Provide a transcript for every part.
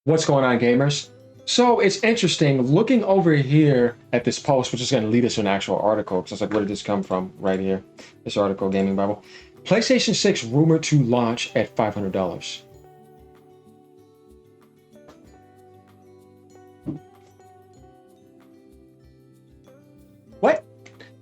What's going on, gamers? So it's interesting looking over here at this post, which is going to lead us to an actual article. Because I was like, where did this come from? Right here, this article, Gaming Bible. PlayStation 6 rumored to launch at $500. What?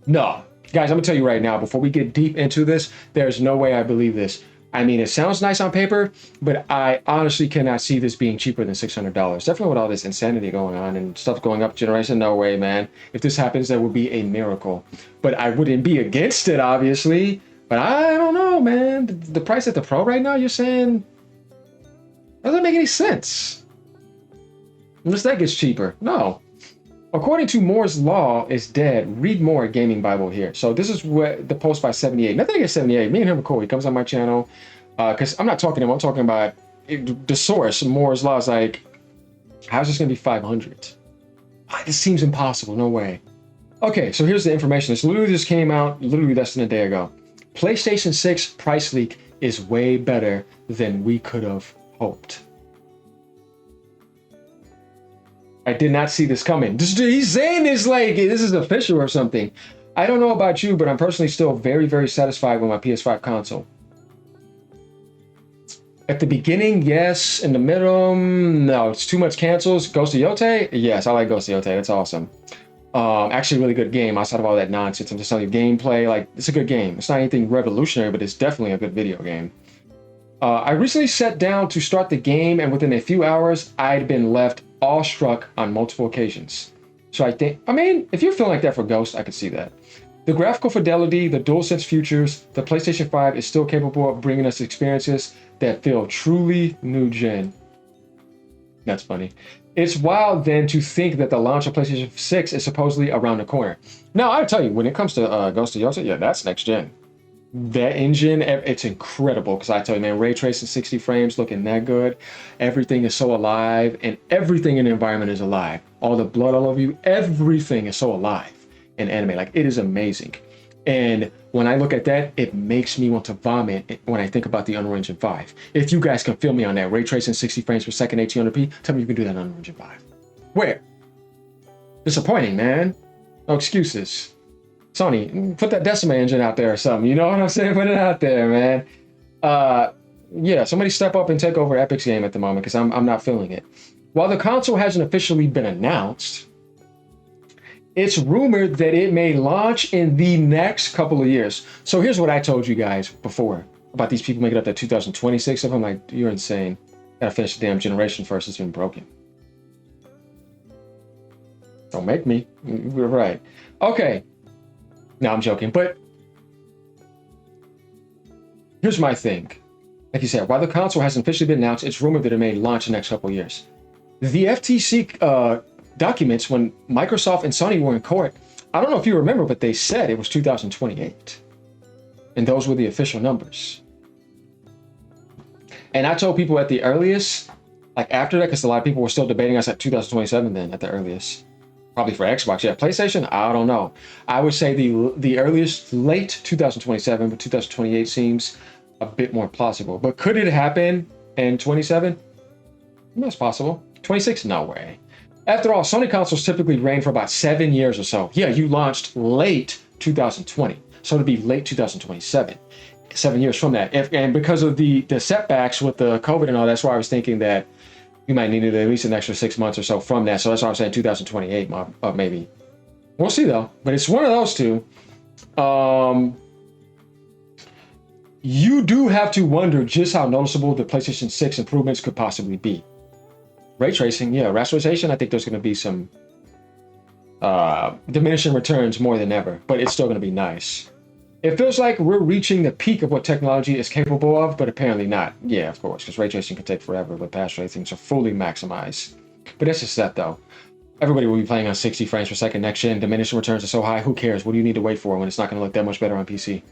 No. Guys, I'm going to tell you right now, before we get deep into this, there's no way I believe this. I mean, it sounds nice on paper, but I honestly cannot see this being cheaper than $600. Definitely with all this insanity going on and stuff going up generation, no way, man. If this happens, that would be a miracle. But I wouldn't be against it, obviously. But I don't know, man. The price at the Pro right now, you're saying, doesn't make any sense. Unless that gets cheaper. No. According to Moore's Law is dead. Read more Gaming Bible here. So this is what the post by 78. Nothing against 78. Me and him are cool. He comes on my channel. Because I'm not talking to him. I'm talking about the source. Moore's Law is like, how's this going to be 500? This seems impossible. No way. Okay, so here's the information. This literally just came out literally less than a day ago. PlayStation 6 price leak is way better than we could have hoped. I did not see this coming. He's saying this like this is official or something. I don't know about you, but I'm personally still very, very satisfied with my PS5 console. At the beginning, yes. In the middle, no. It's too much cancels. Ghost of Yotei? Yes, I like Ghost of Yotei. That's awesome. Actually, a really good game outside of all that nonsense. I'm just telling you, gameplay, like, it's a good game. It's not anything revolutionary, but it's definitely a good video game. I recently sat down to start the game, and within a few hours, I'd been left awestruck on multiple occasions. So I mean, if you're feeling like that for Ghost, I could see that. The graphical fidelity, the DualSense features, the PlayStation 5 is still capable of bringing us experiences that feel truly new gen. That's funny. It's wild then to think that the launch of PlayStation 6 is supposedly around the corner. Now, I'll tell you, when it comes to Ghost of Yotei, yeah, that's next gen. That engine, it's incredible, because I tell you, man, ray tracing 60 frames, looking that good. Everything is so alive, and everything in the environment is alive. All the blood all over you, everything is so alive in anime. Like, it is amazing. And when I look at that, it makes me want to vomit when I think about the Unreal Engine 5. If you guys can feel me on that, ray tracing 60 frames per second, 1800p, tell me you can do that on Unreal Engine 5. Where? Disappointing, man. No excuses. Sony, put that Decima engine out there or something. You know what I'm saying? Put it out there, man. Yeah, somebody step up and take over Epic's game at the moment, because I'm not feeling it. While the console hasn't officially been announced, it's rumored that it may launch in the next couple of years. So here's what I told you guys before about these people making up that 2026 stuff. I'm like, you're insane. Gotta finish the damn generation first. It's been broken. Don't make me. We're right. Okay. No, I'm joking, but here's my thing. Like you said, while the console hasn't officially been announced, it's rumored that it may launch in the next couple of years. The FTC documents, when Microsoft and Sony were in court, I don't know if you remember, but they said it was 2028. And those were the official numbers. And I told people at the earliest, like after that, because a lot of people were still debating us at 2027 then, at the earliest. Probably for Xbox. Yeah, PlayStation, I don't know. I would say the earliest, late 2027, but 2028 seems a bit more plausible. But could it happen in 27? That's possible. 26? No way. After all, Sony consoles typically reign for about 7 years or so. Yeah, you launched late 2020, so it'd be late 2027. 7 years from that. And because of the setbacks with the COVID and all, that's why I was thinking that you might need at least an extra 6 months or so from that. So that's why I'm saying 2028, maybe. We'll see though. But it's one of those two. You do have to wonder just how noticeable the PlayStation 6 improvements could possibly be. Ray tracing, yeah, rasterization, I think there's going to be some diminishing returns more than ever, but it's still going to be nice. It feels like we're reaching the peak of what technology is capable of, but apparently not. Yeah, of course, because ray tracing can take forever with path tracing to fully maximize. But that's just that, though. Everybody will be playing on 60 frames per second next gen. Diminishing returns are so high, who cares? What do you need to wait for when it's not going to look that much better on PC?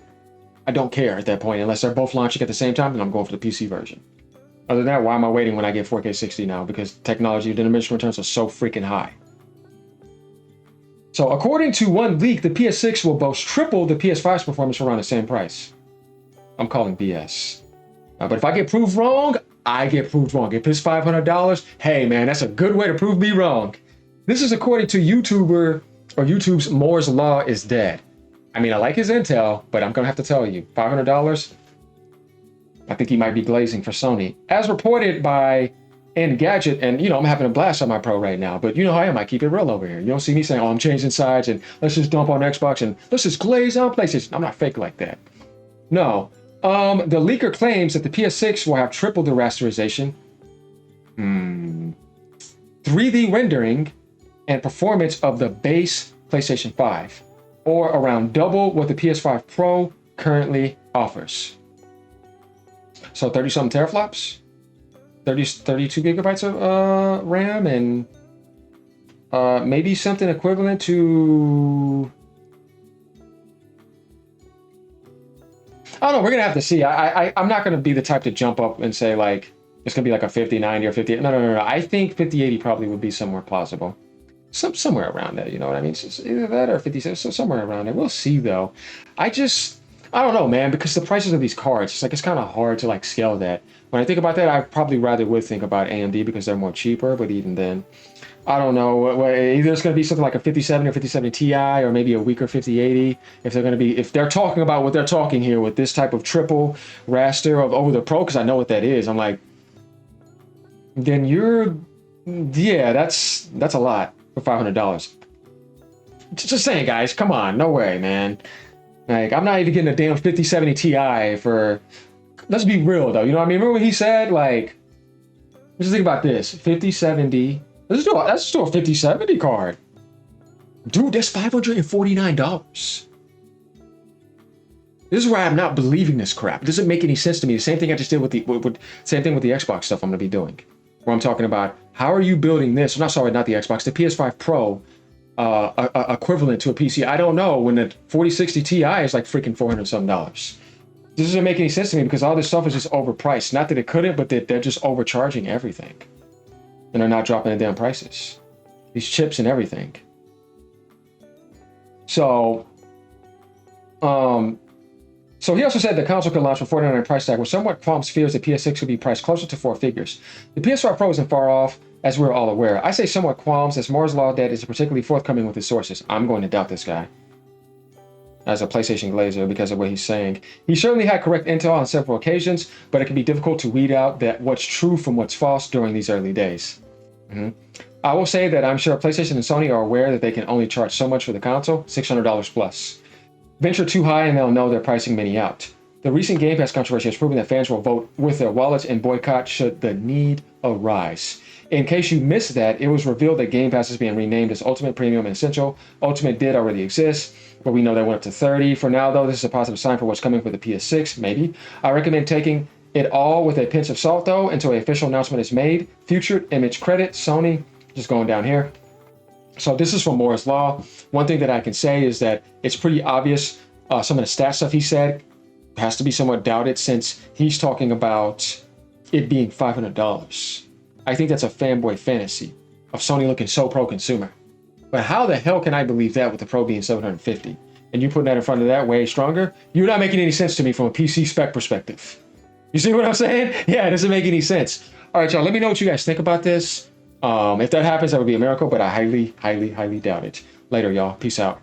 I don't care at that point. Unless they're both launching at the same time, then I'm going for the PC version. Other than that, why am I waiting when I get 4K 60 now? Because technology diminishing returns are so freaking high. So according to one leak, the PS6 will boast triple the PS5's performance for around the same price. I'm calling BS. But if I get proved wrong, I get proved wrong. If it's $500, hey man, that's a good way to prove me wrong. This is according to YouTube's Moore's Law is dead. I mean, I like his intel, but I'm gonna have to tell you, $500, I think he might be glazing for Sony. As reported by Engadget, and you know, I'm having a blast on my Pro right now, but you know how I am, I keep it real over here. You don't see me saying, oh, I'm changing sides and let's just dump on Xbox and let's just glaze on PlayStation. I'm not fake like that. No. The leaker claims that the PS6 will have triple the rasterization, 3D rendering, and performance of the base PlayStation 5, or around double what the PS5 Pro currently offers. So 30-something teraflops, 32 gigabytes of RAM, and maybe something equivalent to... I don't know, we're going to have to see. I'm not going to be the type to jump up and say, like, it's going to be like a 5090 or 50... No. I think 5080 probably would be somewhere plausible. Somewhere around that, you know what I mean? It's either that or 56, so somewhere around there. We'll see, though. I don't know, man, because the prices of these cards, it's kind of hard to, like, scale that. When I think about that, I probably rather would think about AMD because they're more cheaper, but even then, I don't know. Either it's going to be something like a 5070 or 5070 Ti, or maybe a weaker 5080. If they're talking about what they're talking here with this type of triple raster over the Pro, because I know what that is, I'm like, then that's a lot for $500. Just saying, guys, come on, no way, man. Like, I'm not even getting a damn 5070 Ti for. Let's be real though, you know what I mean? Remember what he said? Like, let's think about this: 5070. Let's do a 5070 card, dude. That's $549. This is why I'm not believing this crap. It doesn't make any sense to me. The same thing I just did with the same thing with the Xbox stuff I'm going to be doing. Where I'm talking about how are you building this? Not the Xbox, the PS5 Pro equivalent to a PC. I don't know when the 4060 Ti is like freaking $400 something. This doesn't make any sense to me because all this stuff is just overpriced. Not that it couldn't, but that they're just overcharging everything. And they're not dropping the damn prices. These chips and everything. So, so he also said the console could launch for $49 price tag, which somewhat qualms fears that PS6 could be priced closer to four figures. The PS5 Pro isn't far off, as we're all aware. I say somewhat qualms, as Moore's Law that is particularly forthcoming with his sources. I'm going to doubt this guy as a PlayStation glazer because of what he's saying. He certainly had correct intel on several occasions, but it can be difficult to weed out that what's true from what's false during these early days. I will say that I'm sure PlayStation and Sony are aware that they can only charge so much for the console, $600 plus. Venture too high and they'll know they're pricing many out. The recent Game Pass controversy has proven that fans will vote with their wallets and boycott should the need arise. In case you missed that, it was revealed that Game Pass is being renamed as Ultimate, Premium, and Essential. Ultimate did already exist, but we know they went up to $30. For now, though, this is a positive sign for what's coming for the PS6, maybe. I recommend taking it all with a pinch of salt, though, until an official announcement is made. Future image credit, Sony, just going down here. So this is from Moore's Law. One thing that I can say is that it's pretty obvious some of the stat stuff he said has to be somewhat doubted since he's talking about it being $500. I think that's a fanboy fantasy of Sony looking so pro-consumer. But how the hell can I believe that with the Pro being $750? And you putting that in front of that way stronger? You're not making any sense to me from a PC spec perspective. You see what I'm saying? Yeah, it doesn't make any sense. All right, y'all, let me know what you guys think about this. If that happens, that would be a miracle, but I highly, highly, highly doubt it. Later, y'all. Peace out.